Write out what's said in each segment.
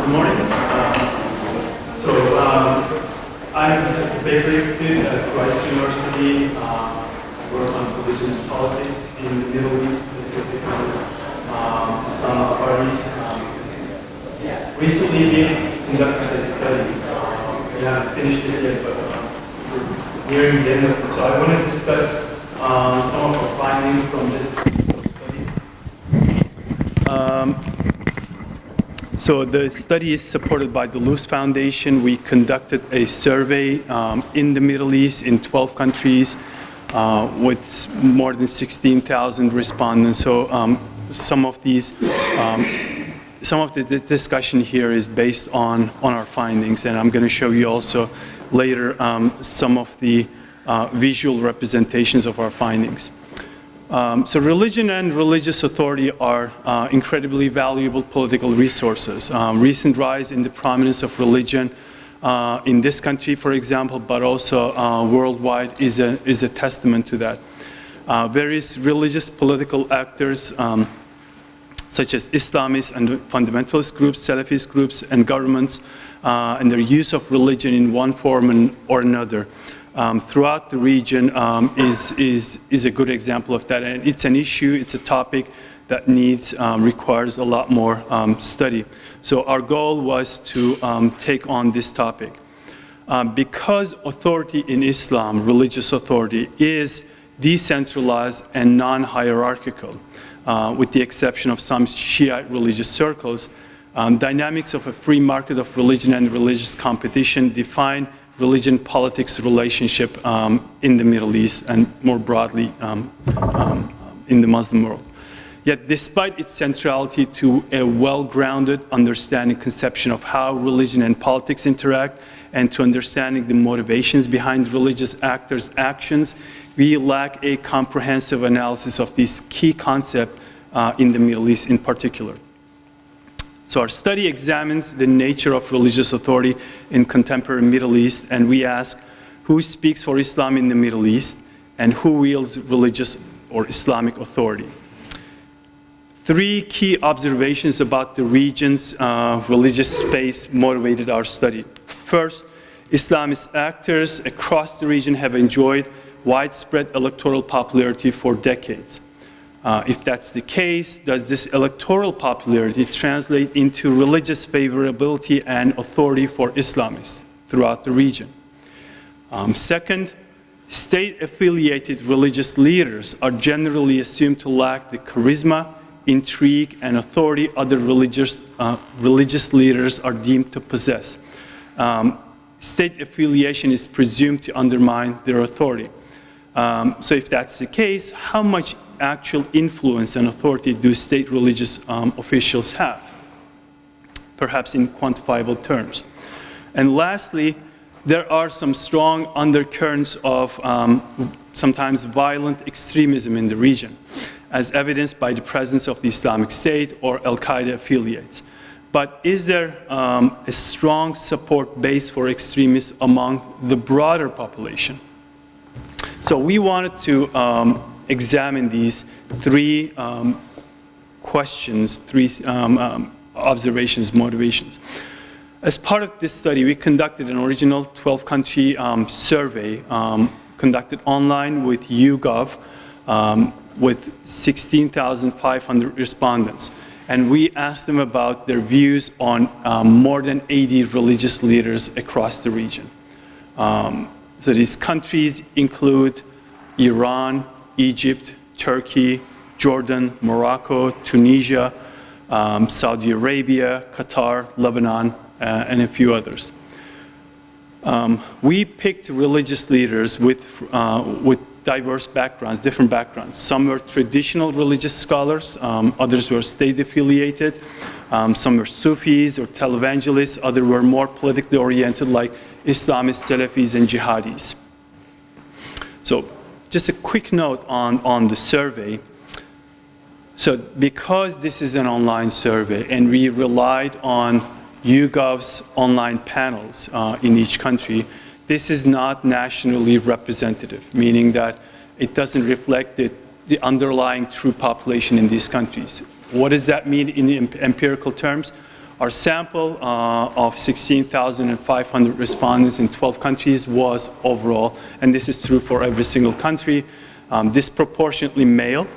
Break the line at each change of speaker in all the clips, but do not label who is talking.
Good morning. I'm a bakery student at Rice University. I work on religion and politics in the Middle East, specifically Islamist parties. Recently, we conducted a study. We haven't finished it yet, but we're nearing the end of it. So I want to discuss some of our findings from this study. So the study is supported by the Luce Foundation. We conducted a survey in the Middle East in 12 countries with more than 16,000 respondents. So some of the discussion here is based on our findings, and I'm going to show you also later some of the visual representations of our findings. So religion and religious authority are incredibly valuable political resources. Recent rise in the prominence of religion in this country, for example, but also worldwide is a testament to that. Various religious political actors, such as Islamist and fundamentalist groups, Salafist groups, and governments, and their use of religion in one form or another throughout the region is a good example of that. And it's an issue, it's a topic that requires a lot more study. So our goal was to take on this topic. Because authority in Islam, religious authority, is decentralized and non-hierarchical, with the exception of some Shiite religious circles, dynamics of a free market of religion and religious competition define religion-politics relationship in the Middle East and more broadly in the Muslim world. Yet despite its centrality to a well-grounded understanding conception of how religion and politics interact and to understanding the motivations behind religious actors' actions, we lack a comprehensive analysis of these key concepts in the Middle East in particular. So our study examines the nature of religious authority in contemporary Middle East, and we ask who speaks for Islam in the Middle East and who wields religious or Islamic authority. Three key observations about the region's religious space motivated our study. First, Islamist actors across the region have enjoyed widespread electoral popularity for decades. If that's the case, does this electoral popularity translate into religious favorability and authority for Islamists throughout the region? Second, state-affiliated religious leaders are generally assumed to lack the charisma, intrigue, and authority other religious leaders are deemed to possess. State affiliation is presumed to undermine their authority. So if that's the case, how much actual influence and authority do state religious officials have? Perhaps in quantifiable terms. And lastly, there are some strong undercurrents of sometimes violent extremism in the region, as evidenced by the presence of the Islamic State or Al-Qaeda affiliates. But is there a strong support base for extremists among the broader population? So we wanted to examine these three questions, three observations, motivations. As part of this study, we conducted an original 12-country survey conducted online with YouGov with 16,500 respondents. And we asked them about their views on more than 80 religious leaders across the region. So these countries include Iran, Egypt, Turkey, Jordan, Morocco, Tunisia, Saudi Arabia, Qatar, Lebanon, and a few others. We picked religious leaders with diverse backgrounds, different backgrounds. Some were traditional religious scholars, others were state-affiliated, some were Sufis or televangelists, others were more politically oriented like Islamist, Salafis, and Jihadis. So just a quick note on the survey. So because this is an online survey and we relied on YouGov's online panels in each country, this is not nationally representative, meaning that it doesn't reflect the underlying true population in these countries. What does that mean in empirical terms? Our sample of 16,500 respondents in 12 countries was overall, and this is true for every single country, disproportionately male,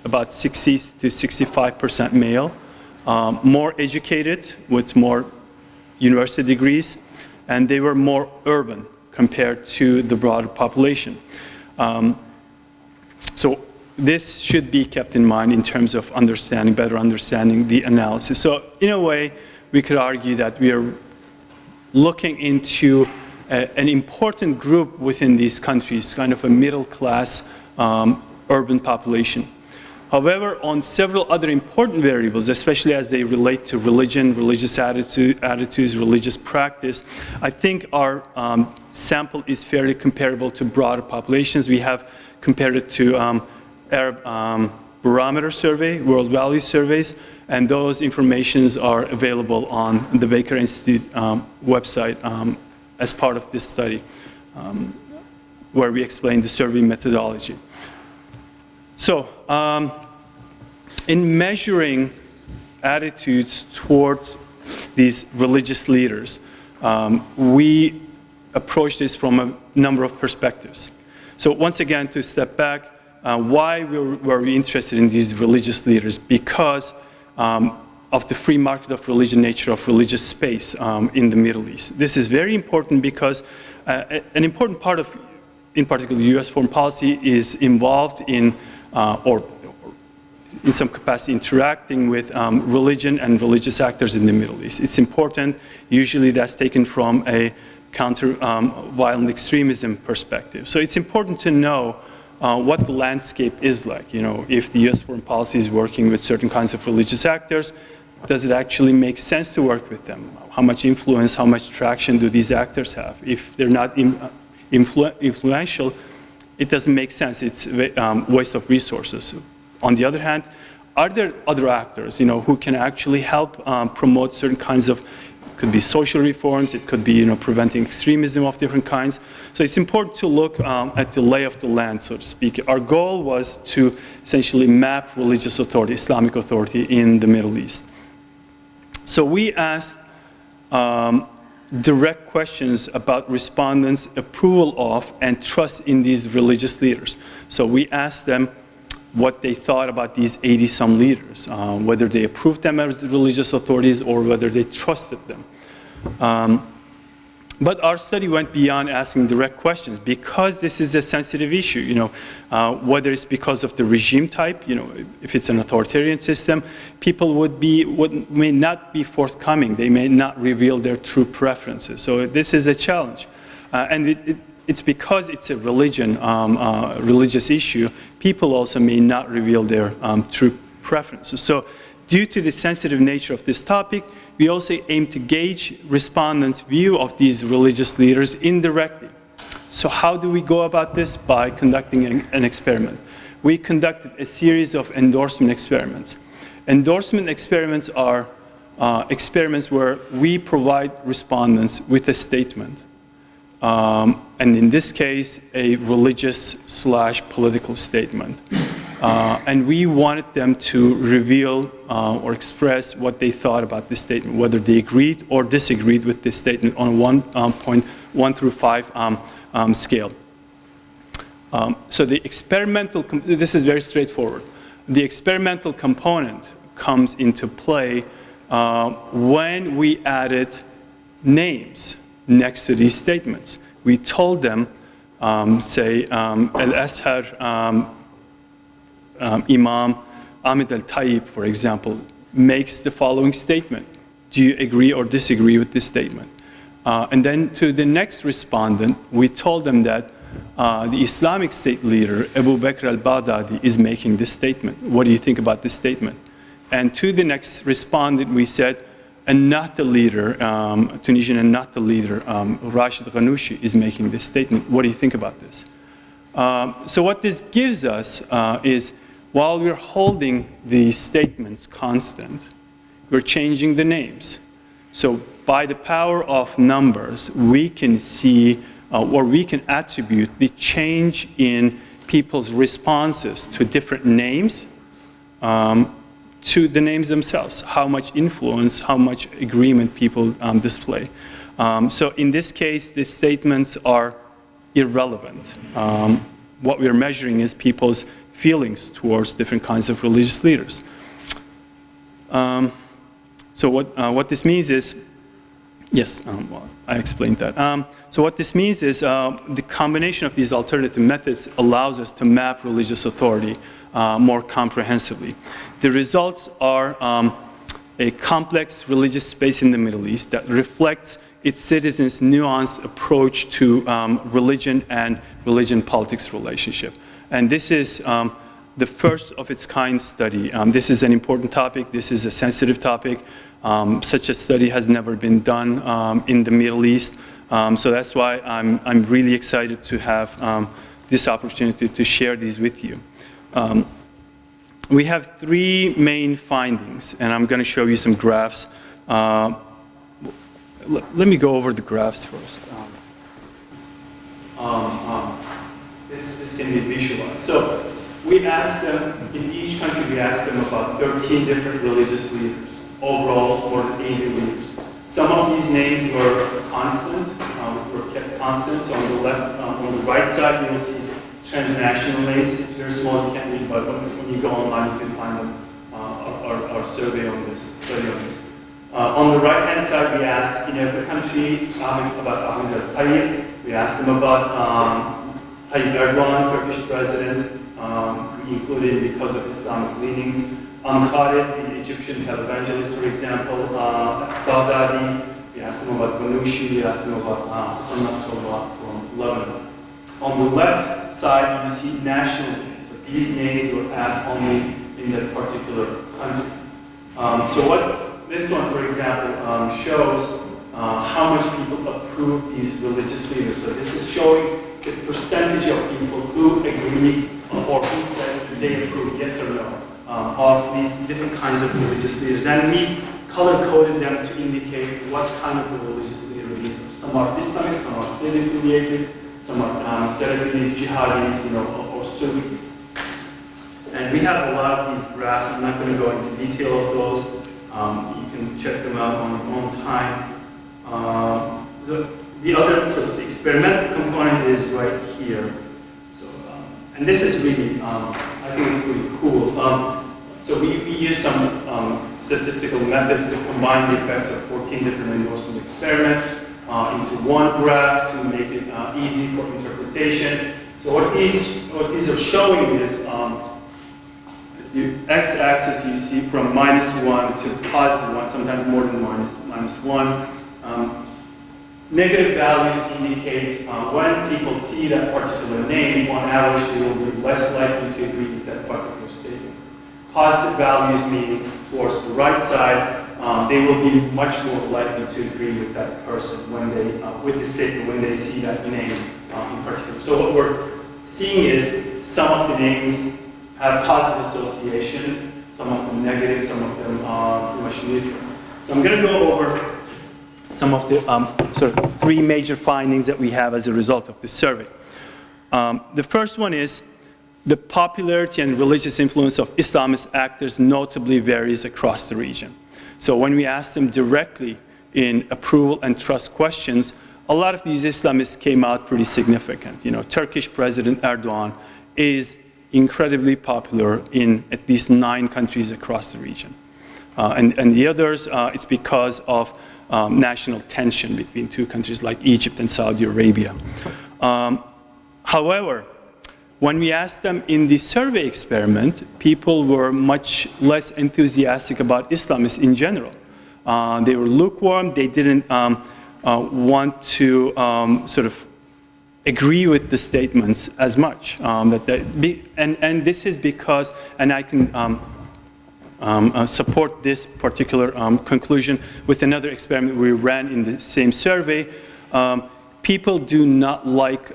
about 60 to 65% male, more educated with more university degrees, and they were more urban compared to the broader population. So this should be kept in mind in terms of understanding, better understanding the analysis. So in a way, we could argue that we are looking into an important group within these countries, kind of a middle-class urban population. However, on several other important variables, especially as they relate to religion, religious attitudes, religious practice, I think our sample is fairly comparable to broader populations. We have compared it to Arab Barometer Survey, World Value Surveys, and those informations are available on the Baker Institute website as part of this study, where we explain the survey methodology. So, in measuring attitudes towards these religious leaders, we approach this from a number of perspectives. So once again, to step back, why were we interested in these religious leaders? Because of the free market of religion nature of religious space in the Middle East. This is very important because an important part of, in particular, U.S. foreign policy is involved in, or in some capacity, interacting with religion and religious actors in the Middle East. It's important. Usually that's taken from a counter-violent extremism perspective. So it's important to know what the landscape is like. You know, if the U.S. foreign policy is working with certain kinds of religious actors, does it actually make sense to work with them? How much influence, how much traction do these actors have? If they're not influential, it doesn't make sense. It's a waste of resources. On the other hand, are there other actors, you know, who can actually help promote certain kinds of, it could be social reforms, it could be, you know, preventing extremism of different kinds. So it's important to look at the lay of the land, so to speak. Our goal was to essentially map religious authority, Islamic authority in the Middle East. So we asked direct questions about respondents' approval of and trust in these religious leaders. So we asked them what they thought about these 80-some leaders, whether they approved them as religious authorities or whether they trusted them. But our study went beyond asking direct questions because this is a sensitive issue, you know, whether it's because of the regime type, you know, if it's an authoritarian system, people may not be forthcoming. They may not reveal their true preferences. So this is a challenge. And it's because it's a religious issue, people also may not reveal their true preferences. So due to the sensitive nature of this topic, we also aim to gauge respondents' view of these religious leaders indirectly. So how do we go about this? By conducting an experiment. We conducted a series of endorsement experiments. Endorsement experiments are experiments where we provide respondents with a statement. And in this case, a religious/political statement. And we wanted them to reveal or express what they thought about this statement, whether they agreed or disagreed with this statement on a 1 through 5 scale. So the experimental, this is very straightforward. The experimental component comes into play when we added names next to these statements. We told them, say, Al-Azhar Imam Ahmed al-Tayyib, for example, makes the following statement. Do you agree or disagree with this statement? And then to the next respondent, we told them that the Islamic State leader, Abu Bakr al-Baghdadi, is making this statement. What do you think about this statement? And to the next respondent, we said, and not the leader, Tunisian and not the leader, Rashid Ghannouchi, is making this statement. What do you think about this? So what this gives us is, while we're holding the statements constant, we're changing the names. So by the power of numbers, we can see, or we can attribute the change in people's responses to different names to the names themselves, how much influence, how much agreement people display. So in this case, the statements are irrelevant. What we're measuring is people's feelings towards different kinds of religious leaders. So what this means is, yes, well, I explained that. So what this means is the combination of these alternative methods allows us to map religious authority more comprehensively. The results are a complex religious space in the Middle East that reflects its citizens' nuanced approach to religion and religion-politics relationship. And this is the first of its kind study. This is an important topic. This is a sensitive topic. Such a study has never been done in the Middle East. So that's why I'm really excited to have this opportunity to share these with you. We have three main findings, and I'm going to show you some graphs. Let me go over the graphs first. This can be visualized. So we asked them, in each country we asked them about 13 different religious leaders. Overall, more than 80 leaders. Some of these names were constant, were kept constant. So on the left, on the right side, you will see transnational names. It's very small, you can't read, but when you go online, you can find them, our survey on this, study on this. On the right-hand side, we asked in every country about Ahmed al-Tayyib. We asked them about Tayyip Erdogan, Turkish president, we included because of Islamist leanings. Al-Khalid, the Egyptian televangelist, for example, Baghdadi. We asked them about Banushi. We asked them about Hassan Nasrallah from Lebanon. On the left side, you see national names. So these names were asked only in that particular country. So what this one, for example, shows how much people approve these religious leaders. So this is showing the percentage of people who agree or who says that they approve, yes or no, of these different kinds of religious leaders. And we color-coded them to indicate what kind of a religious leader these are. Some are Islamists, some are affiliated, some are Selective, jihadis, or Sufis. And we have a lot of these graphs. I'm not going to go into detail of those. You can check them out on your own time. The other sort of experimental component is right here. So, and this is really, I think it's really cool. So we use some statistical methods to combine the effects of 14 different endorsement experiments into one graph to make it easy for interpretation. So what these are showing is the x-axis you see from -1 to +1, sometimes more than -1. Negative values indicate when people see that particular name, on average, they will be less likely to agree with that particular statement. Positive values mean towards the right side, they will be much more likely to agree with that person when they, with the statement when they see that name in particular. So what we're seeing is some of the names have positive association, some of them negative, some of them pretty much neutral. So I'm going to go over some of the sort of three major findings that we have as a result of this survey. The first one is the popularity and religious influence of Islamist actors notably varies across the region. So when we asked them directly in approval and trust questions, a lot of these Islamists came out pretty significant. Turkish President Erdogan is incredibly popular in at least 9 countries across the region. And the others, it's because of national tension between 2 countries like Egypt and Saudi Arabia. However, when we asked them in the survey experiment, people were much less enthusiastic about Islamists in general. They were lukewarm. They didn't want to sort of agree with the statements as much. And this is because, and I can support this particular conclusion with another experiment we ran in the same survey. People do not like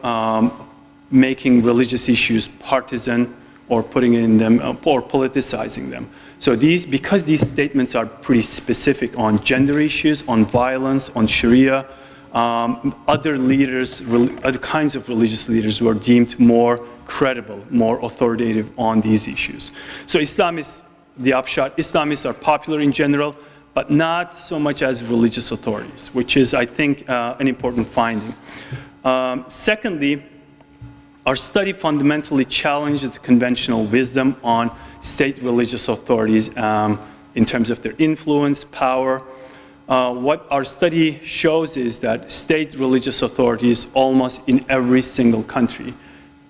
making religious issues partisan or putting in them or politicizing them. So because these statements are pretty specific on gender issues, on violence, on Sharia, other leaders, other kinds of religious leaders were deemed more credible, more authoritative on these issues. So Islamists the upshot, Islamists are popular in general, but not so much as religious authorities, which is, I think, an important finding. Secondly, our study fundamentally challenges the conventional wisdom on state religious authorities in terms of their influence, power. What our study shows is that state religious authorities almost in every single country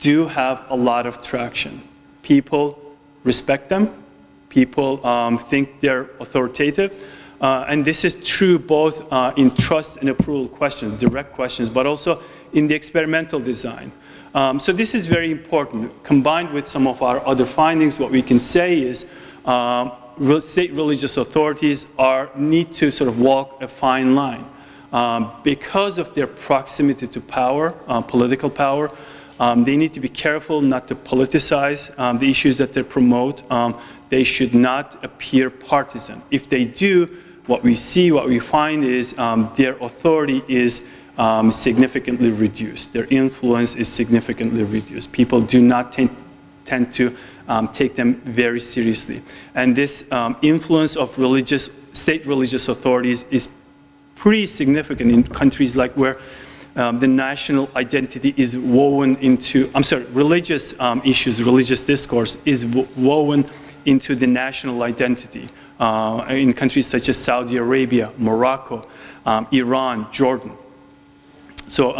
do have a lot of traction. People respect them. People think they're authoritative. And this is true both in trust and approval questions, direct questions, but also in the experimental design. So this is very important. Combined with some of our other findings, what we can say is state religious authorities need to sort of walk a fine line. Because of their proximity to power, political power, they need to be careful not to politicize the issues that they promote. They should not appear partisan. If they do, what we find is their authority is significantly reduced. Their influence is significantly reduced. People do not tend to take them very seriously. And this influence of state religious authorities is pretty significant in countries like where the national identity is woven into, religious issues, religious discourse is woven into the national identity in countries such as Saudi Arabia, Morocco, Iran, Jordan. So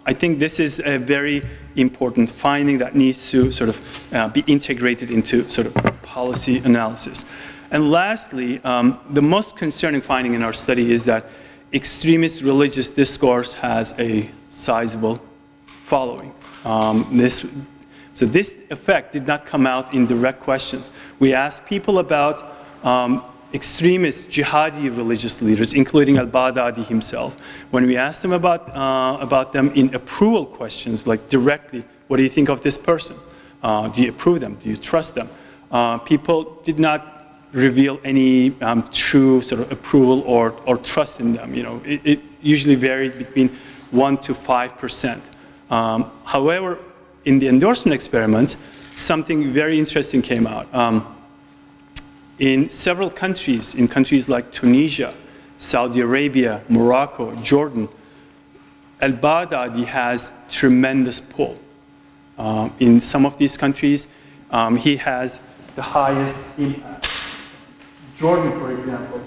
I think this is a very important finding that needs to sort of be integrated into sort of policy analysis. And lastly, the most concerning finding in our study is that extremist religious discourse has a sizable following. So this effect did not come out in direct questions. We asked people about extremist jihadi religious leaders, including al-Baghdadi himself. When we asked them about them in approval questions, like directly, what do you think of this person? Do you approve them? Do you trust them? People did not reveal any true sort of approval or trust in them. You know, it usually varied between 1% to 5%. However, in the endorsement experiments, something very interesting came out. In several countries, in countries like Tunisia, Saudi Arabia, Morocco, Jordan, al-Baghdadi has tremendous pull. In some of these countries, he has the highest impact. Jordan, for example,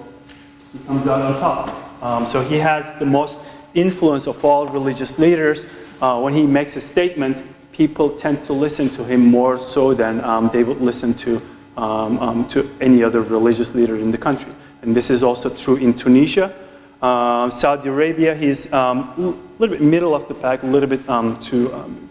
he comes out on top. So he has the most influence of all religious leaders. When he makes a statement, people tend to listen to him more so than they would listen to any other religious leader in the country. And this is also true in Tunisia. Saudi Arabia, he's a little bit middle of the pack, a little bit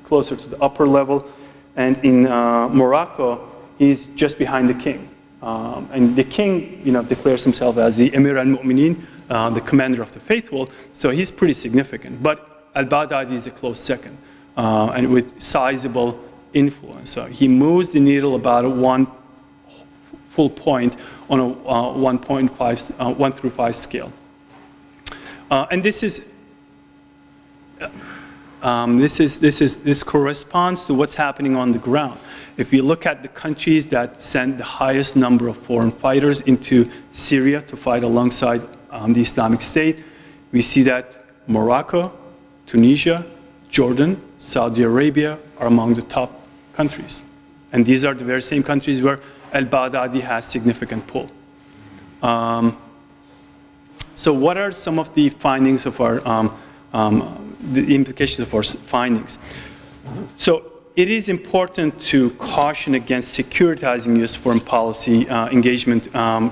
closer to the upper level. And in Morocco, he's just behind the king. And the king, declares himself as the Emir al-Mu'minin, the commander of the faithful, so he's pretty significant. But al-Baghdadi is a close second, and with sizable influence. So he moves the needle about 1 full point on a 1 through 5 scale. And this corresponds to what's happening on the ground. If you look at the countries that send the highest number of foreign fighters into Syria to fight alongside the Islamic State, we see that Morocco, Tunisia, Jordan, Saudi Arabia are among the top countries. And these are the very same countries where al-Baghdadi has significant pull. So what are some of the findings of our, the implications of our findings? So it is important to caution against securitizing U.S. foreign policy engagement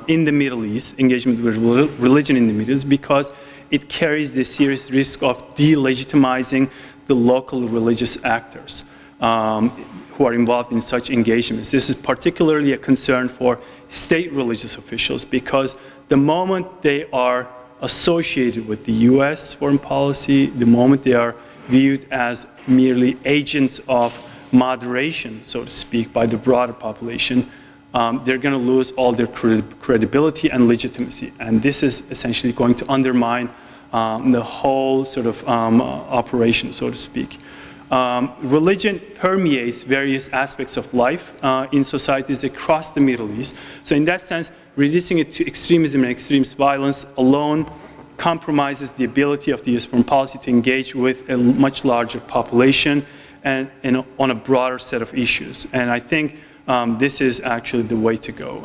in the Middle East, engagement with religion in the Middle East, because it carries the serious risk of delegitimizing the local religious actors who are involved in such engagements. This is particularly a concern for state religious officials because the moment they are associated with the U.S. foreign policy, the moment they are viewed as merely agents of moderation, so to speak, by the broader population, they're going to lose all their credibility and legitimacy. And this is essentially going to undermine the whole sort of operation, so to speak. Religion permeates various aspects of life in societies across the Middle East. So in that sense, reducing it to extremism and extremist violence alone compromises the ability of the U.S. foreign policy to engage with a much larger population and on a broader set of issues. And I think this is actually the way to go.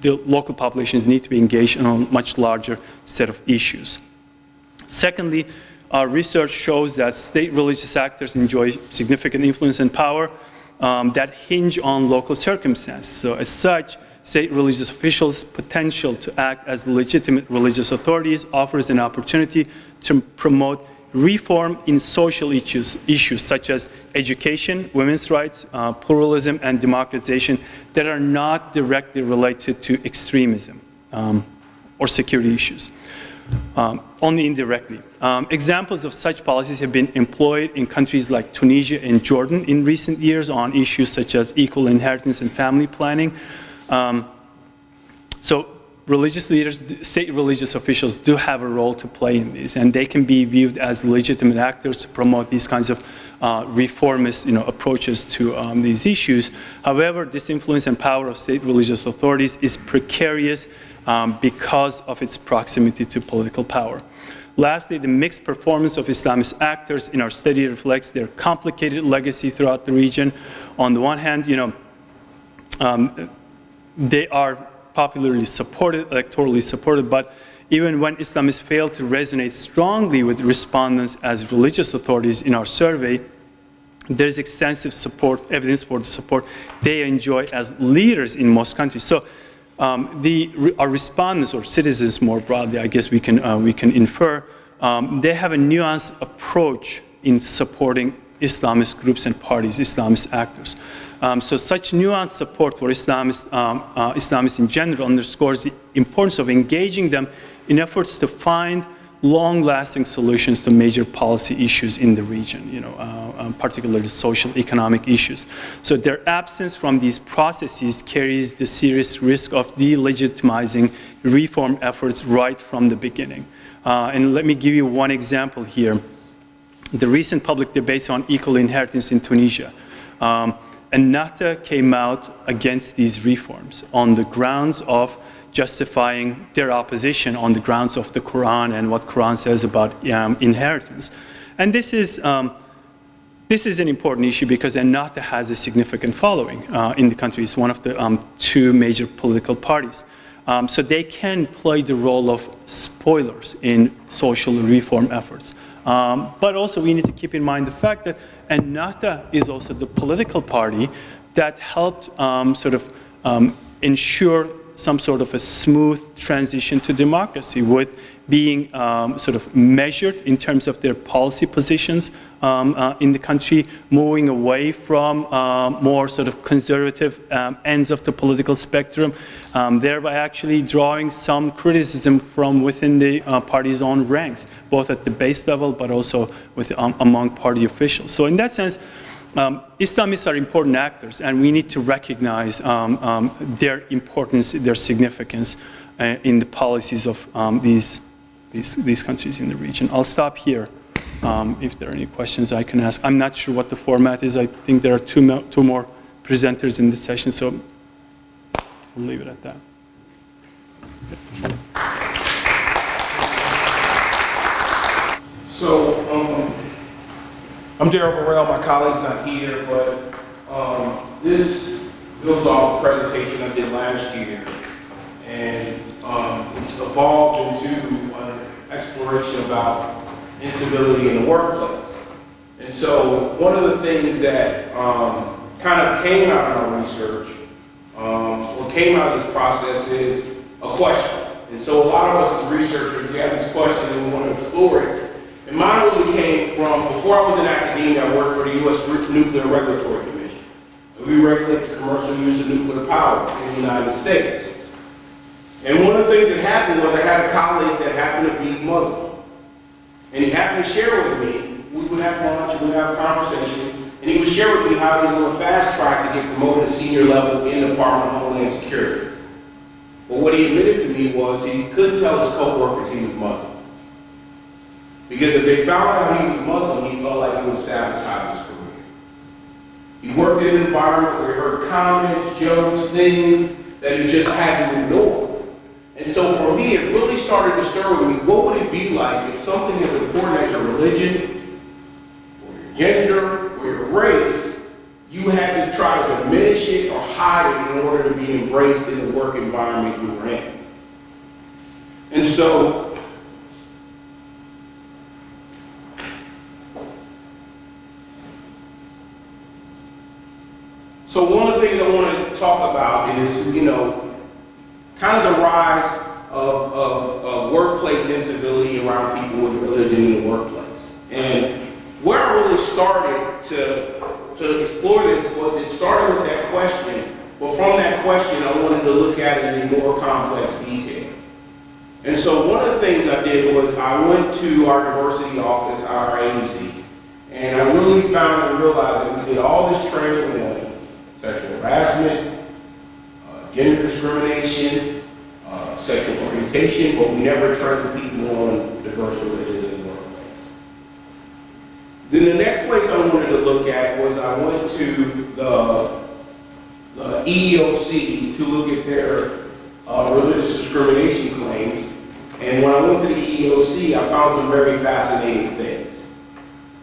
The local populations need to be engaged in a much larger set of issues. Secondly, our research shows that state religious actors enjoy significant influence and power that hinge on local circumstances. So as such, state religious officials' potential to act as legitimate religious authorities offers an opportunity to promote reform in social issues such as education, women's rights, pluralism, and democratization that are not directly related to extremism or security issues. Only indirectly. Examples of such policies have been employed in countries like Tunisia and Jordan in recent years on issues such as equal inheritance and family planning. So religious leaders, state religious officials do have a role to play in these, and they can be viewed as legitimate actors to promote these kinds of reformist approaches to these issues. However, this influence and power of state religious authorities is precarious because of its proximity to political power. Lastly, the mixed performance of Islamist actors in our study reflects their complicated legacy throughout the region. On the one hand, they are popularly supported, electorally supported, but even when Islamists fail to resonate strongly with respondents as religious authorities in our survey, there is extensive support, evidence for the support they enjoy as leaders in most countries. So our respondents, or citizens more broadly, I guess we can infer, they have a nuanced approach in supporting Islamist groups and parties, Islamist actors. So such nuanced support for Islamists in general underscores the importance of engaging them in efforts to find long-lasting solutions to major policy issues in the region, particularly social, economic issues. So their absence from these processes carries the serious risk of delegitimizing reform efforts right from the beginning. And let me give you one example here. The recent public debates on equal inheritance in Tunisia. Ennahda came out against these reforms on the grounds of justifying their opposition on the grounds of the Quran and what Quran says about inheritance. And this is an important issue because Ennahda has a significant following in the country. It's one of the two major political parties. So they can play the role of spoilers in social reform efforts. But also we need to keep in mind the fact that Ennahda is also the political party that helped ensure some sort of a smooth transition to democracy with being measured in terms of their policy positions in the country, moving away from more conservative ends of the political spectrum, thereby actually drawing some criticism from within the party's own ranks, both at the base level but also among party officials. So in that sense, Islamists are important actors, and we need to recognize their importance, their significance in the policies of these countries in the region. I'll stop here. If there are any questions I can ask. I'm not sure what the format is. I think there are two more presenters in this session, so we'll leave it at that.
So, I'm Darrell Burrell. My colleague's not here, but this builds off a presentation I did last year, and it's evolved into an exploration about incivility in the workplace. And so one of the things that kind of came out of our research, or came out of this process, is a question. And so a lot of us as researchers, we have this question and we want to explore it. And mine really came from, before I was in academia, I worked for the U.S. Nuclear Regulatory Commission. We regulate the commercial use of nuclear power in the United States. And one of the things that happened was I had a colleague that happened to be Muslim. And he happened to share with me, we would have lunch, we would have conversations, and he would share with me how he was on a fast track to get promoted to senior level in the Department of Homeland Security. But what he admitted to me was he couldn't tell his co-workers he was Muslim. Because if they found out he was Muslim, he felt like it would sabotage his career. He worked in an environment where he heard comments, jokes, things that he just had to ignore. And so for me, it really started to stir with me, what would it be like if something as important as your religion, or your gender, or your race, you had to try to diminish it or hide it in order to be embraced in the work environment you were in. And so, one of the things I want to talk about is, kind of the rise of workplace incivility around people with religion in the workplace. And where I really started to explore this was it started with that question, but from that question I wanted to look at it in more complex detail. And so one of the things I did was I went to our diversity office, our agency, and I really found and realized that we did all this training on sexual harassment, gender discrimination, sexual orientation, but we never trained people on diverse religions in the workplace. Then the next place I wanted to look at was I went to the EEOC to look at their religious discrimination claims. And when I went to the EEOC, I found some very fascinating things.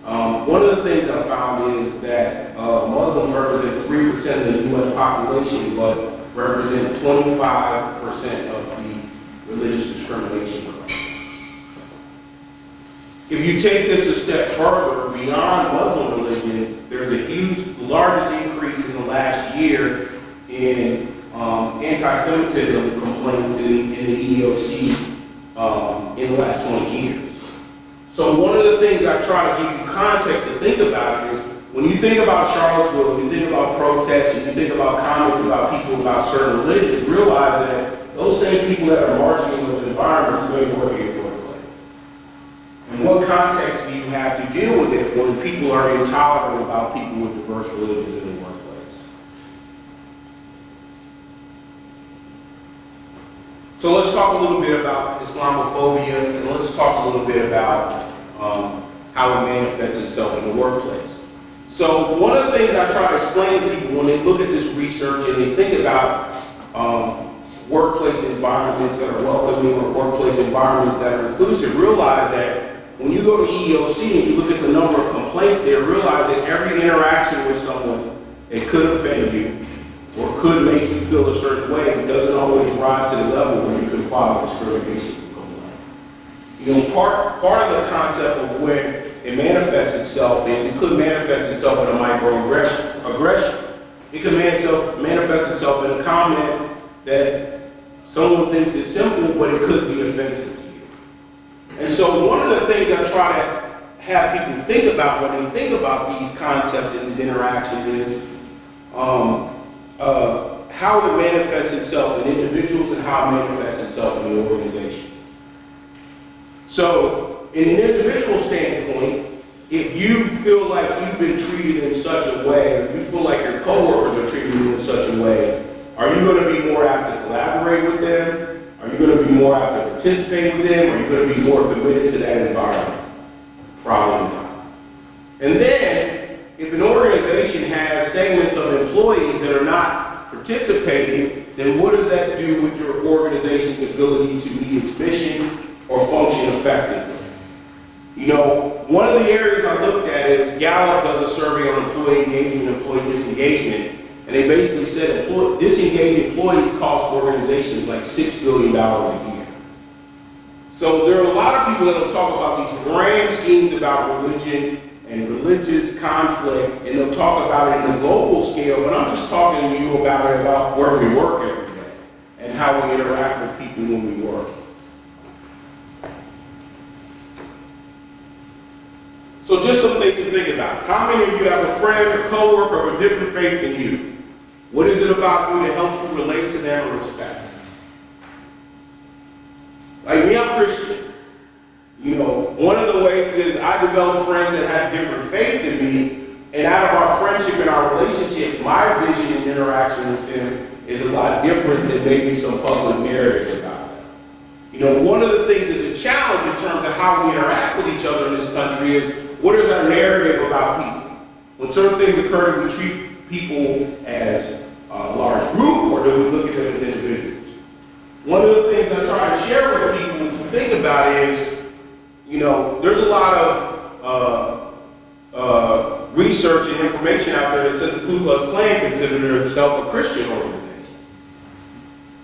One of the things I found is that Muslims represent 3% of the U.S. population, but represent 25% of the religious discrimination claims. If you take this a step further, beyond Muslim religion, there's a largest increase in the last year in anti-Semitism complaints in the EEOC in the last 20 years. So one of the things I try to give you context to think about is, when you think about Charlottesville, when you think about protests, and you think about comments about people about certain religions, realize that those same people that are marching in those environments are going to work in your workplace. And what context do you have to deal with it when people are intolerant about people with diverse religions in the workplace? So let's talk a little bit about Islamophobia, and let's talk a little bit about how it manifests itself in the workplace. So one of the things I try to explain to people when they look at this research and they think about workplace environments that are welcoming or workplace environments that are inclusive, realize that when you go to EEOC and you look at the number of complaints there, realize that every interaction with someone, it could offend you or could make you feel a certain way, it doesn't always rise to the level where you can file a discrimination complaint. Part of the concept of when it manifests itself is it could manifest itself in a microaggression. It could manifest itself in a comment that someone thinks is simple, but it could be offensive to you. And so one of the things I try to have people think about when they think about these concepts and these interactions is how it manifests itself in individuals and how it manifests itself in the organization. So, in an individual standpoint, if you feel like you've been treated in such a way, or you feel like your coworkers are treating you in such a way, are you going to be more apt to collaborate with them? Are you going to be more apt to participate with them? Are you going to be more committed to that environment? Probably not. And then, if an organization has segments of employees that are not participating, then what does that do with your organization's ability to meet its mission or function effectively? One of the areas I looked at is Gallup does a survey on employee engagement and employee disengagement, and they basically said disengaged employees cost organizations like $6 billion a year. So there are a lot of people that will talk about these grand schemes about religion and religious conflict, and they'll talk about it in the global scale, but I'm just talking to you about where we work every day and how we interact with people when we work. So just some things to think about. How many of you have a friend or coworker of a different faith than you? What is it about you that helps you relate to them and respect them? Like me, I'm Christian. One of the ways is I develop friends that have different faith than me, and out of our friendship and our relationship, my vision and interaction with them is a lot different than maybe some public narratives about them. You know, one of the things that's a challenge in terms of how we interact with each other in this country is, what is our narrative about people? When certain things occur, do we treat people as a large group, or do we look at them as individuals? One of the things I try to share with people to think about is, you know, there's a lot of research and information out there that says the Ku Klux Klan consider themselves a Christian organization.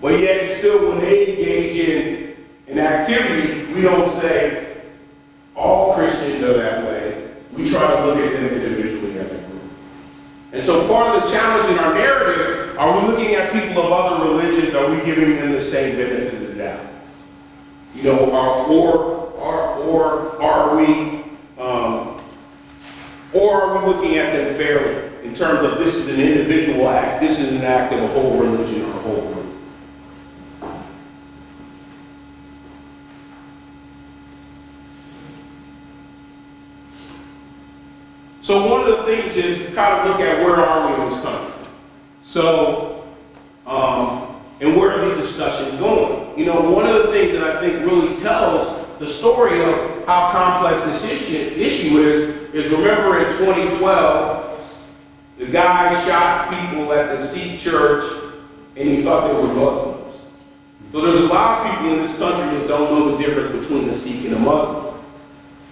But yet, still, when they engage in an activity, we don't say all Christians are that way. We try to look at them individually as a group. And so part of the challenge in our narrative, are we looking at people of other religions, are we giving them the same benefit of the doubt? You know, or are we looking at them fairly in terms of this is an individual act, this is an act of a whole religion or a whole group? So one of the things is to kind of look at where are we in this country. So, and where are these discussions going? You know, one of the things that I think really tells the story of how complex this issue is remember in 2012, the guy shot people at the Sikh church and he thought they were Muslims. So there's a lot of people in this country that don't know the difference between a Sikh and a Muslim.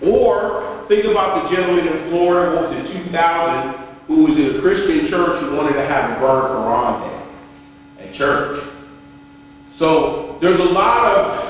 Or think about the gentleman in Florida, what was it, 2000, who was in a Christian church who wanted to have a burn Quran day at church. So there's a lot of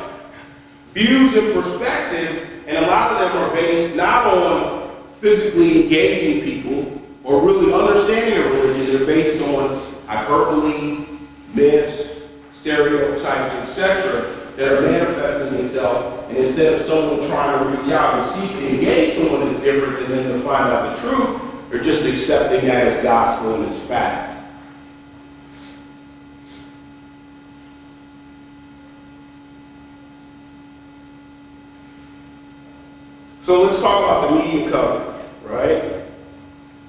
views and perspectives, and a lot of them are based not on physically engaging people or really understanding a religion. They're based on hyperbole, myths, stereotypes, etc., that are manifesting themselves. And instead of someone trying to reach out and seek and engage someone that's different than them to find out the truth, they're just accepting that as gospel and as fact. So let's talk about the media coverage, right?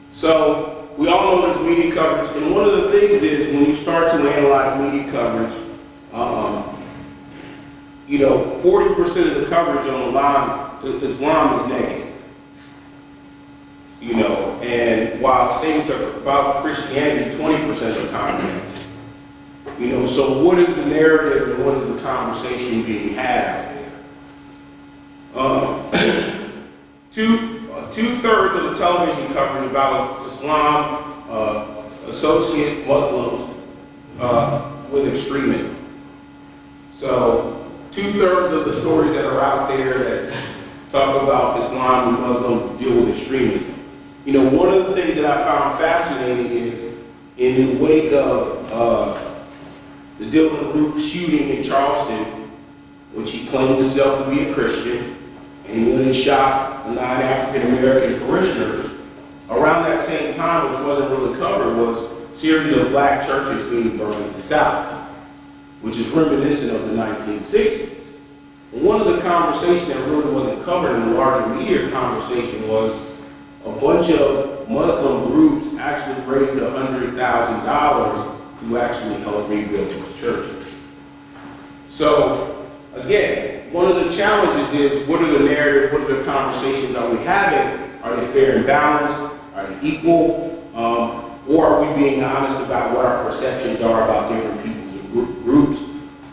So we all know there's media coverage, and one of the things is when you start to analyze media coverage, you know, 40% of the coverage on Islam is negative. You know, and while statements are about Christianity 20% of the time negative. You know, so what is the narrative and what is the conversation being had out there? Two-thirds of the television coverage about Islam associate Muslims with extremism. So 2/3 of the stories that are out there that talk about Islam and Muslim deal with extremism. You know, one of the things that I found fascinating is in the wake of the Dylan Roof shooting in Charleston, which he claimed himself to be a Christian, and he went and shot the 9 African American parishioners. Around that same time, which wasn't really covered, was a series of black churches being burned in the South, which is reminiscent of the 1960s. And one of the conversations that really wasn't covered in the larger media conversation was a bunch of Muslim groups actually raised $100,000 to actually help rebuild those churches. So, again, one of the challenges is, what are the narratives, what are the conversations are we having? Are they fair and balanced? Are they equal? Or are we being honest about what our perceptions are about different peoples and groups?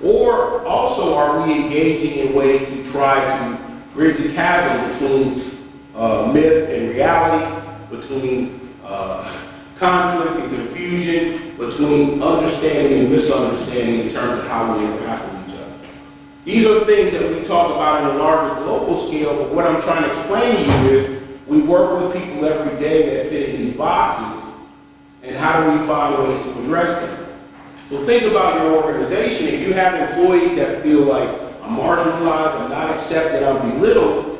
Or also, are we engaging in ways to try to bridge the chasm between myth and reality, between conflict and confusion, between understanding and misunderstanding in terms of how we interact with each other? These are things that we talk about in a larger global scale, but what I'm trying to explain to you is we work with people every day that fit in these boxes, and how do we find ways to address them? So think about your organization. If you have employees that feel like, I'm marginalized, I'm not accepted, I'm belittled,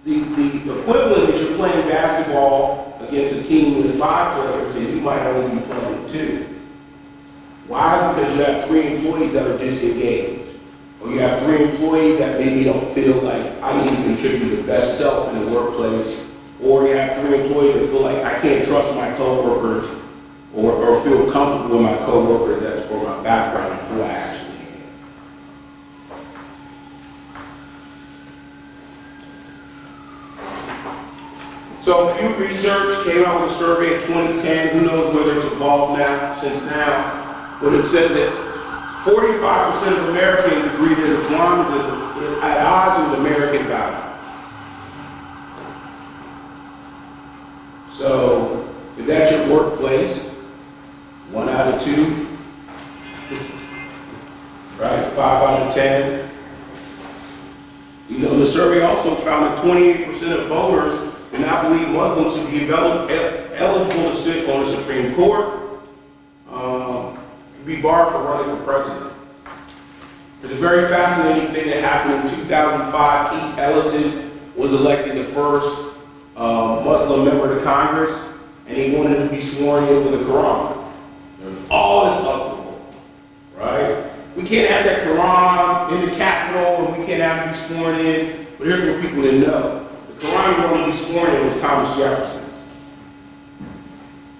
the equivalent is you're playing basketball against a team with 5 players and you might only be playing with 2. Why? Because you have 3 employees that are disengaged. Or you have 3 employees that maybe don't feel like I need to contribute the best self in the workplace. Or you have 3 employees that feel like I can't trust my coworkers or feel comfortable with my coworkers as for my background and who I actually am. Pew Research came out with a survey in 2010. Who knows whether it's evolved since now, but it says that 45% of Americans agree that Islam is at odds with American values. So, if that's your workplace, 1 out of 2, right? 5 out of 10. You know, the survey also found that 28% of voters do not believe Muslims should be eligible to sit on the Supreme Court, be barred from running for president. There's a very fascinating thing that happened in 2005. Keith Ellison was elected the first Muslim member to Congress, and he wanted to be sworn in with the Quran. All is uproar, right? We can't have that Quran in the Capitol, and we can't have it be sworn in. But here's what people didn't know. The Quran he wanted to be sworn in was Thomas Jefferson.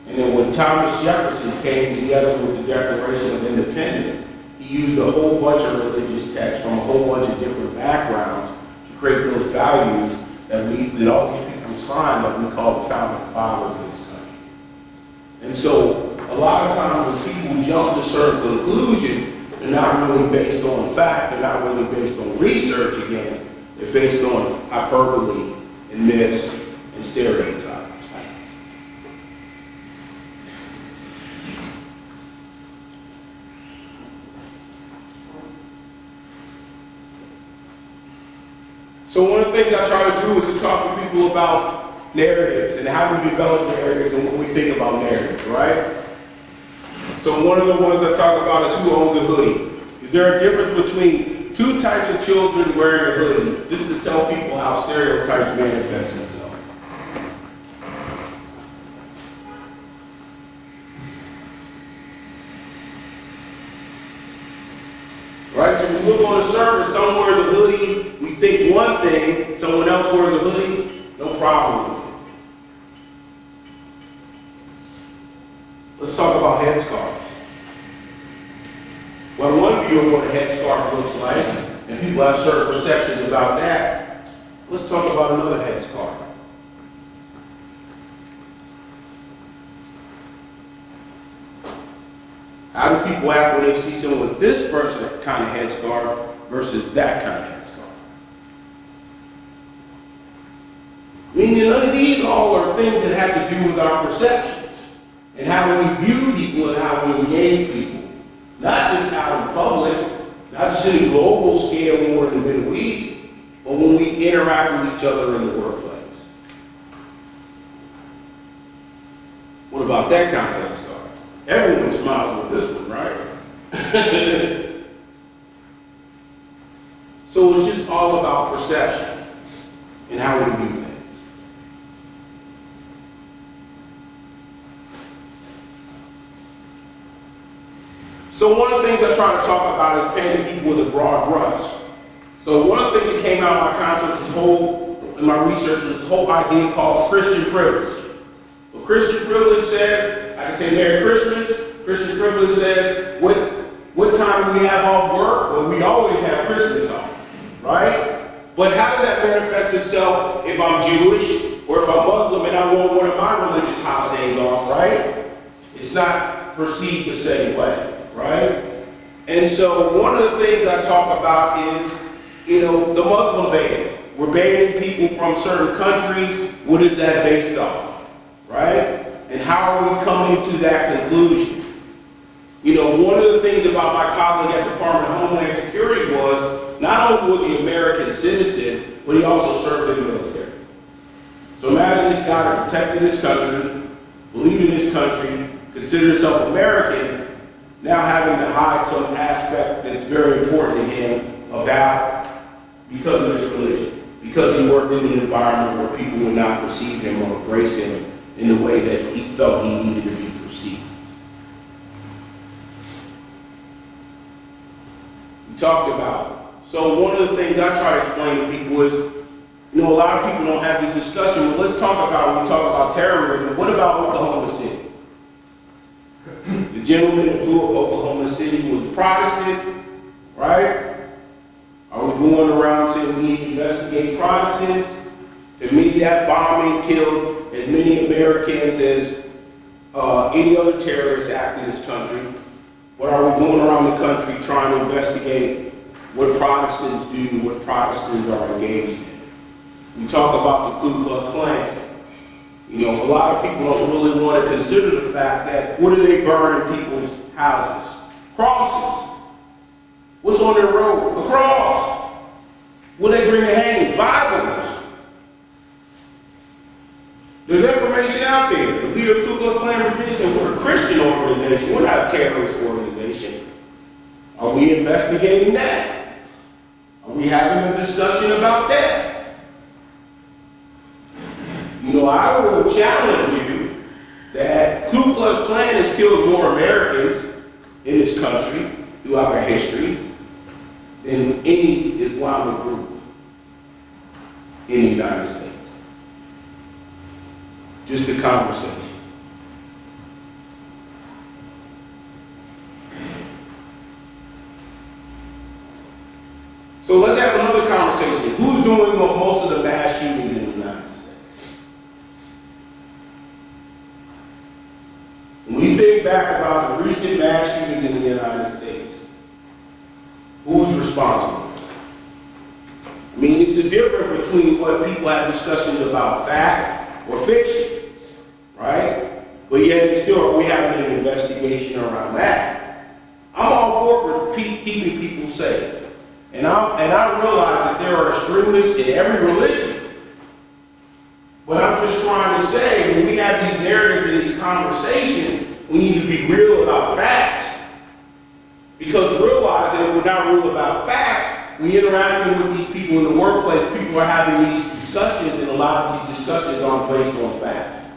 And then when Thomas Jefferson came together with the Declaration of Independence, he used a whole bunch of religious texts from a whole bunch of different backgrounds to create those values that all these people signed that we call the founding fathers of this country. And so a lot of times when people jump to certain conclusions, they're not really based on fact, they're not really based on research again, they're based on hyperbole and myths and stereotypes. So one of the things I try to do is to talk to people about narratives and how we develop narratives and what we think about narratives, right? So one of the ones I talk about is who owns a hoodie. Is there a difference between 2 types of children wearing a hoodie? Just to tell people how stereotypes manifest themselves. Right, so we look on the surface, someone wears a hoodie, we think one thing, someone else wears a hoodie, no problem with it. Let's talk about headscarves. Well, one view of what a headscarf looks like, and people have certain perceptions about that. Let's talk about another headscarf. How do people act when they see someone with this person kind of headscarf versus that kind of headscarf? Meaning none of these all are things that have to do with our perceptions and how we view people and how we engage people. Not just out in public, not just in a global scale when we're in the Middle East, but when we interact with each other in the workplace. What about that kind of headscarf? Everyone smiles with this one, right? So it's just all about perception and how we view things. So one of the things I try to talk about is painting people with a broad brush. So one of the things that came out of my concept, in my research, was this whole idea called Christian privilege. What Christian privilege says, I can say Merry Christmas. Christian privilege says, what time do we have off work? Well, we always have Christmas off, right? But how does that manifest itself if I'm Jewish or if I'm Muslim and I want one of my religious holidays off, right? It's not perceived the same way, right? And so one of the things I talk about is, the Muslim ban. We're banning people from certain countries. What is that based on, right? And how are we coming to that conclusion? One of the things about my colleague at the Department of Homeland Security was, not only was he an American citizen, but he also served in the military. So imagine this guy that protected his country, believed in his country, considered himself American, now having to hide some aspect that's very important to him because of his religion, because he worked in an environment where people would not perceive him or embrace him in the way that he felt he needed to be perceived. We talked about, so one of the things I try to explain to people is, a lot of people don't have this discussion, but let's talk about, when we talk about terrorism, what about Oklahoma City? The gentleman that blew up Oklahoma City was Protestant, right? Are we going around saying we need to investigate Protestants? To me, that bombing killed as many Americans as any other terrorist act in this country. What are we going around the country trying to investigate what Protestants do, what Protestants are engaged in? We talk about the Ku Klux Klan. You know, a lot of people don't really want to consider the fact that what do they burn in people's houses? Crosses. What's on their road? A cross. What do they bring to hanging? Bibles. There's information out there. The leader of Ku Klux Klan Virginia said we're a Christian organization. We're not a terrorist organization. Are we investigating that? Are we having a discussion about that? You know, I will challenge you that Ku Klux Klan has killed more Americans in this country throughout our history than any Islamic group in the United States. Just a conversation. So let's have another conversation. Who's doing most of the mass shootings in the United States? When we think back about the recent mass shootings in the United States, who's responsible? I mean, it's a difference between what people have discussions about fact or fiction, right? But yet still we have an investigation around that. I'm all for keeping people safe. And I realize that there are extremists in every religion. But I'm just trying to say, when we have these narratives and these conversations, we need to be real about facts. Because realizing that we're not real about facts, we interacting with these people in the workplace, people are having these discussions, and a lot of these discussions aren't based on facts.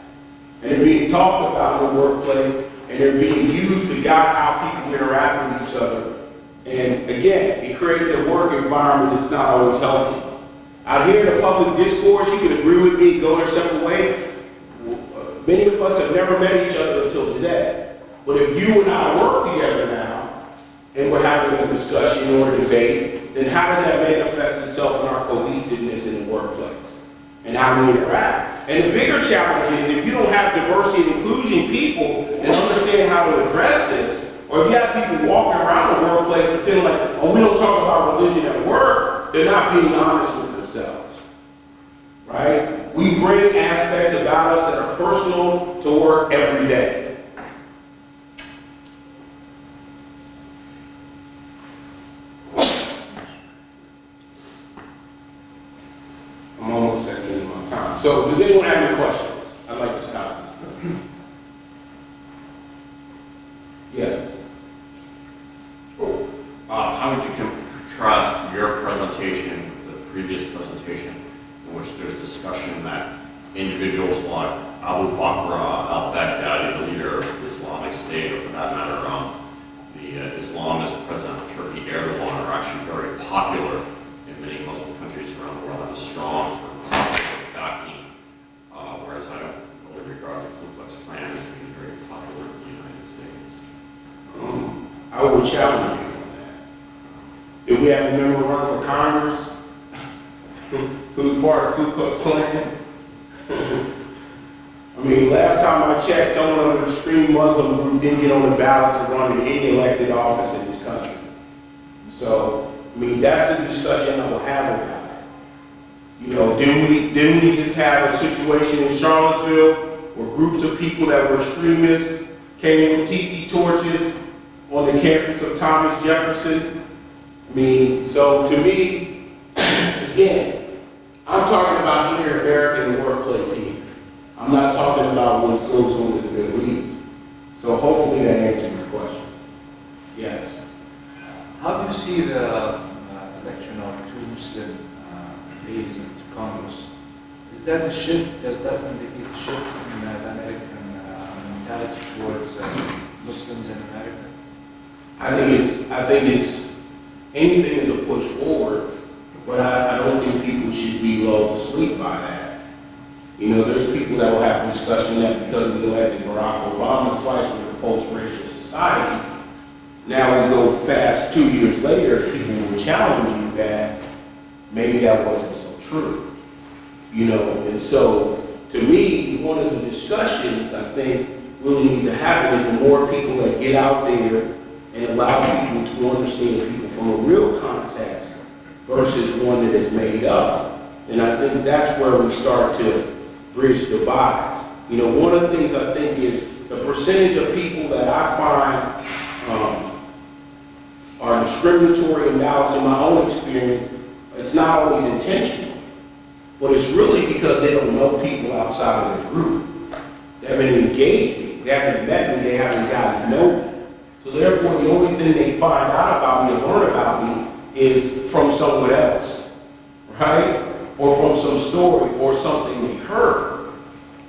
And they're being talked about in the workplace, and they're being used to guide how people interact with each other. And again, it creates a work environment that's not always healthy. Out here in the public discourse, you can agree with me, go their separate way. Many of us have never met each other until today. But if you and I work together now, and we're having a discussion or a debate, then how does that manifest itself in our cohesiveness in the workplace? And how we interact? And the bigger challenge is if you don't have diversity and inclusion people and understand how to address this, or if you have people walking around the workplace pretending like, oh, we don't talk about religion at work, they're not being honest with themselves, right? We bring aspects about us that are personal to work every day. I'm almost at the end of my time. So does anyone have any questions? I'd like to stop this. Yeah.
How would you contrast your presentation with the previous presentation in which there's discussion that individuals like Abu Bakr al-Baghdadi, the leader of the Islamic State, or for that matter, the Islamist president of Turkey, Erdogan, are actually very popular in many Muslim countries around the world, have a strong sort of popular backing, whereas I don't really regard the Ku Klux Klan as being very popular in the United States.
I would challenge you. If we have a member run for Congress who's part of the Ku Klux Klan, I mean, last time I checked, someone under the extreme Muslim group didn't get on the ballot to run in any elected office in this country. So, I mean, that's the discussion I will have about it. You know, didn't we just have a situation in Charlottesville where groups of people that were extremists came with tiki torches on the campus of Thomas Jefferson? I mean, so to me, again, I'm talking about here in America in the workplace here. I'm not talking about what goes on in the Middle East. So hopefully that answers your question. Yes.
How do you see the election of two Muslim ladies into Congress? Is that a shift? Does that indicate a shift in the American mentality towards Muslims in America?
I think it's anything is a push forward, but I don't think people should be lulled to sleep by that. You know, there's people that will have discussion that because we elected Barack Obama twice with a post-racial society, now we go past 2 years later, people will challenge you that maybe that wasn't so true. You know, and so to me, one of the discussions I think really needs to happen is the more people that get out there and allow people to understand people from a real context versus one that is made up. And I think that's where we start to bridge divides. You know, one of the things I think is the percentage of people that I find are discriminatory and malice in my own experience, it's not always intentional, but it's really because they don't know people outside of their group. They haven't engaged me, they haven't met me, they haven't gotten to know me. So therefore, the only thing they find out about me or learn about me is from someone else, right? Or from some story or something they heard.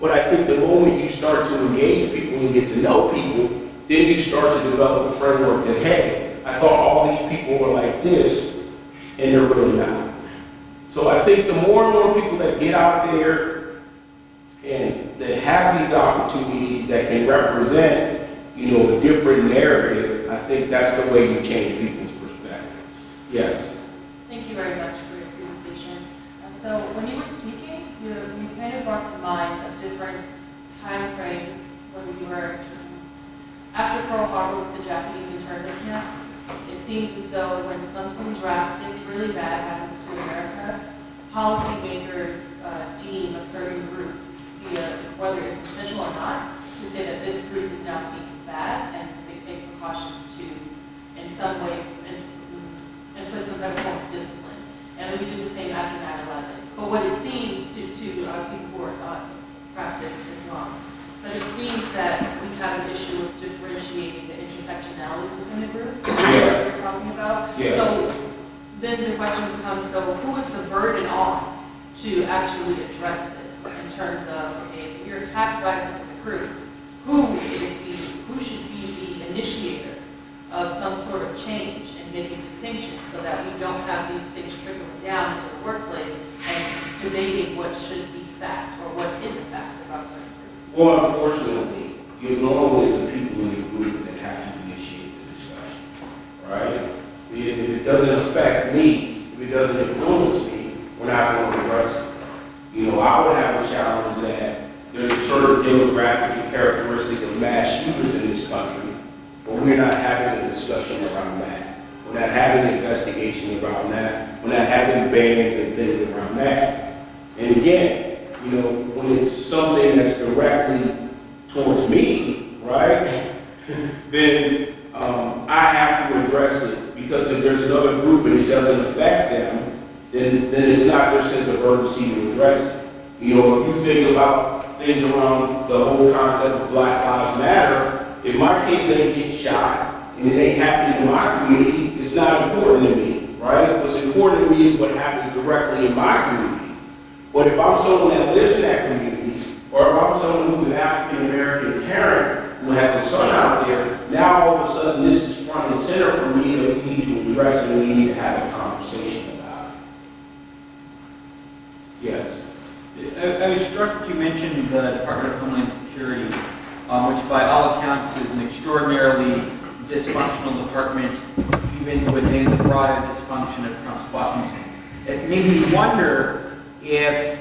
But I think the moment you start to engage people and get to know people, then you start to develop a framework that, hey, I thought all these people were like this, and they're really not. So I think the more and more people that get out there and that have these opportunities that can represent, you know, a different narrative, I think that's the way you change people's perspective. Yes.
Thank you very much for your presentation. So when you were speaking, you kind of brought to mind a different time frame when we were after Pearl Harbor with the Japanese internment camps. It seems as though when something drastic, really bad happens to America, policymakers deem a certain group, whether it's intentional or not, to say that this group is now being bad, and they take precautions to, in some way, and put some kind of form of discipline. And we did the same after 9/11. But what it seems to people who are practice Islam, but it seems that we have an issue of differentiating the intersectionalities within the group that we're talking about.
Yeah.
So then the question becomes, so who is the burden on to actually address this in terms of, okay, if you're attacked by a specific group, who should be the initiator of some sort of change and making distinctions so that we don't have these things trickling down into the workplace and debating what should be fact or what isn't fact about certain groups?
Well, unfortunately, you're always the people in the group that have to initiate the discussion, right? Because if it doesn't affect me, if it doesn't influence me, we're not going to address it. You know, I would have a challenge that there's a certain demographic and characteristic of mass shooters in this country, but we're not having a discussion around that. We're not having an investigation around that. We're not having bans and things around that. And again, you know, when it's something that's directly towards me, right, then I have to address it, because if there's another group and it doesn't affect them, then it's not their sense of urgency to address it. You know, if you think about things around the whole concept of Black Lives Matter, if my kids ain't getting shot and it ain't happening in my community, it's not important to me, right? What's important to me is what happens directly in my community. But if I'm someone that lives in that community, or if I'm someone who's an African-American parent who has a son out there, now all of a sudden this is front and center for me that we need to address and we need to have a conversation about it. Yes.
I was struck that you mentioned the Department of Homeland Security, which by all accounts is an extraordinarily dysfunctional department, even within the broader dysfunction of Trump's Washington. It made me wonder if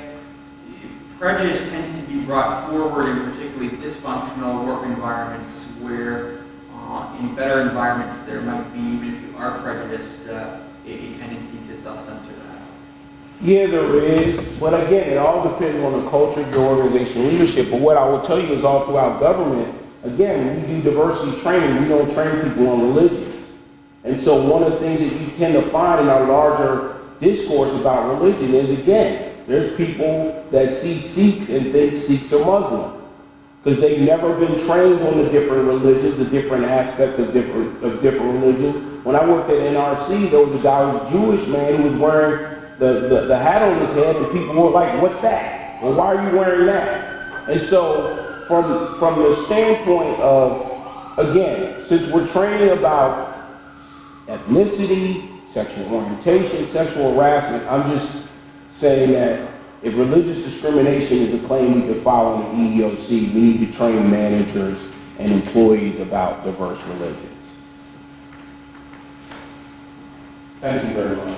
prejudice tends to be brought forward in particularly dysfunctional work environments where in better environments there might be, even if you are prejudiced, a tendency to self-censor that.
Yeah, there is, but again, it all depends on the culture of your organizational leadership. But what I will tell you is all throughout government, again, when we do diversity training, we don't train people on religions. And so one of the things that you tend to find in our larger discourse about religion is, again, there's people that see Sikhs and think Sikhs are Muslim because they've never been trained on the different religions, the different aspects of different religions. When I worked at NRC, there was a guy who was Jewish, man, who was wearing the hat on his head, and people were like, what's that? Well, why are you wearing that? And so from the standpoint of, again, since we're training about ethnicity, sexual orientation, sexual harassment, I'm just saying that if religious discrimination is a claim we could file in the EEOC, we need to train managers and employees about diverse religions. Thank you very much.